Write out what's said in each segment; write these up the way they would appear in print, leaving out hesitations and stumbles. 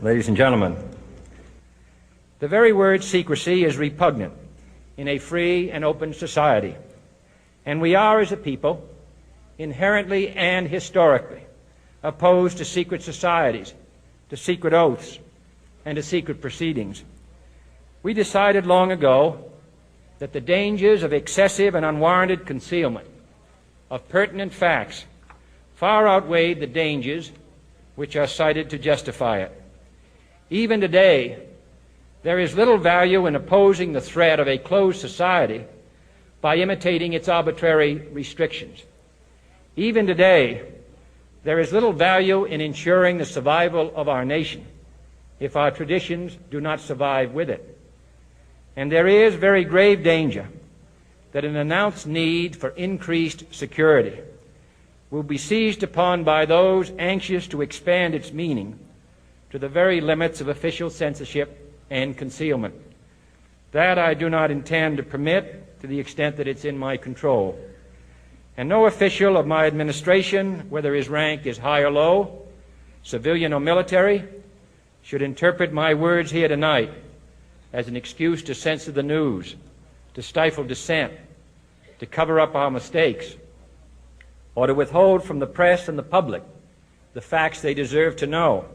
ladies and gentlemen. The very word secrecy is repugnant in a free and open society, and we are, as a people, inherently and historically opposed to secret societies, to secret oaths, and to secret proceedings. We decided long ago that the dangers of excessive and unwarranted concealment of pertinent facts far outweighed the dangers which are cited to justify it. Even today, there is little value in opposing the threat of a closed society by imitating its arbitrary restrictions. Even today, there is little value in ensuring the survival of our nation if our traditions do not survive with it. And there is very grave danger that an announced need for increased security will be seized upon by those anxious to expand its meaning to the very limits of official censorship and concealment. That I do not intend to permit to the extent that it's in my control. And no official of my administration, whether his rank is high or low, civilian or military, should interpret my words here tonight as an excuse to censor the news, to stifle dissent, to cover up our mistakes, or to withhold from the press and the public the facts they deserve to know.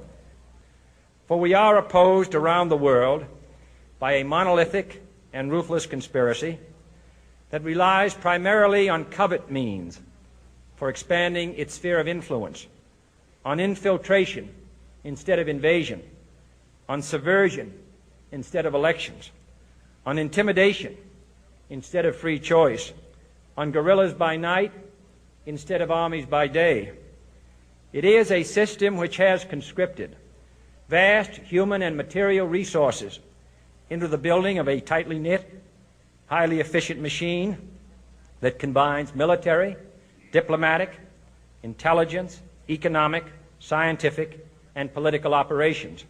For we are opposed around the world by a monolithic and ruthless conspiracy that relies primarily on covert means for expanding its sphere of influence, on infiltration instead of invasion, on subversion instead of elections, on intimidation instead of free choice, on guerrillas by night instead of armies by day. It is a system which has conscripted vast human and material resources into the building of a tightly knit, highly efficient machine that combines military, diplomatic, intelligence, economic, scientific, and political operations.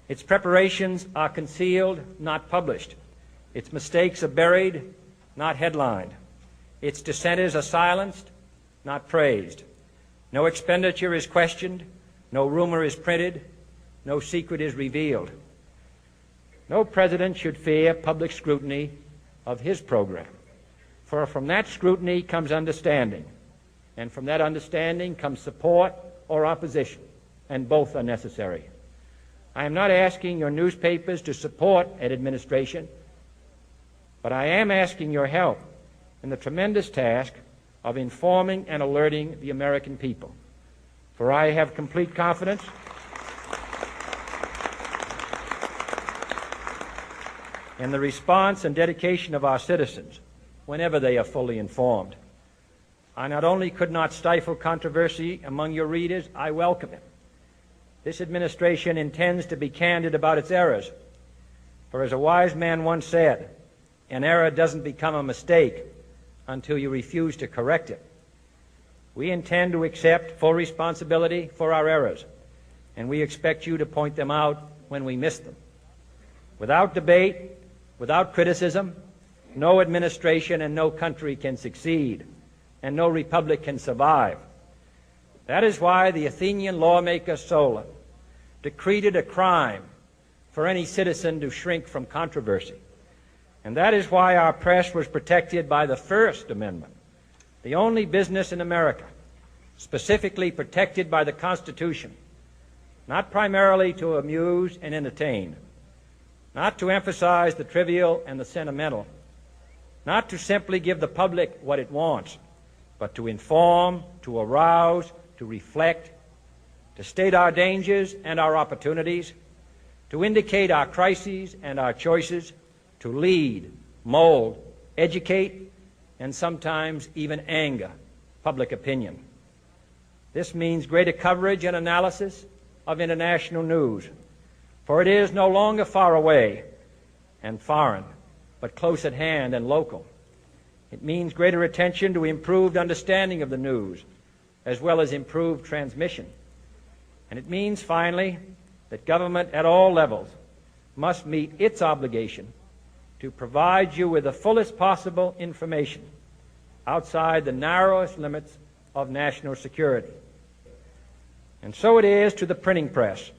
Its preparations are concealed, not published. Its mistakes are buried, not headlined. Its dissenters are silenced, not praised. No expenditure is questioned, no rumor is printed, no secret is revealed. No president should fear public scrutiny of his program, for from that scrutiny comes understanding, and from that understanding comes support or opposition, and both are necessary. I am not asking your newspapers to support an administration, but I am asking your help in the tremendous task of informing and alerting the American people. For I have complete confidence in the response and dedication of our citizens whenever they are fully informed. I not only could not stifle controversy among your readers, I welcome it. This administration intends to be candid about its errors. For as a wise man once said, an error doesn't become a mistake until you refuse to correct it. We intend to accept full responsibility for our errors, and we expect you to point them out when we miss them. Without debate, without criticism, no administration and no country can succeed, and no republic can survive. That is why the Athenian lawmaker Solon decreed it a crime for any citizen to shrink from controversy. And that is why our press was protected by the First Amendment, the only business in America specifically protected by the Constitution, not primarily to amuse and entertain, not to emphasize the trivial and the sentimental, not to simply give the public what it wants, but to inform, to arouse, to reflect, to state our dangers and our opportunities, to indicate our crises and our choices, to lead, mold, educate, and sometimes even anger public opinion. This means greater coverage and analysis of international news, for it is no longer far away and foreign, but close at hand and local. It means greater attention to improved understanding of the news, as well as improved transmission. And it means, finally, that government at all levels must meet its obligation to provide you with the fullest possible information outside the narrowest limits of national security. And so it is to the printing press,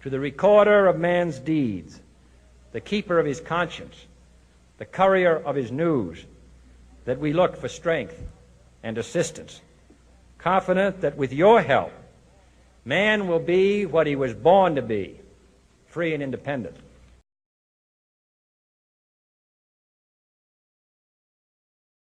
to the recorder of man's deeds, the keeper of his conscience, the courier of his news, that we look for strength and assistance, confident that with your help, man will be what he was born to be, free and independent.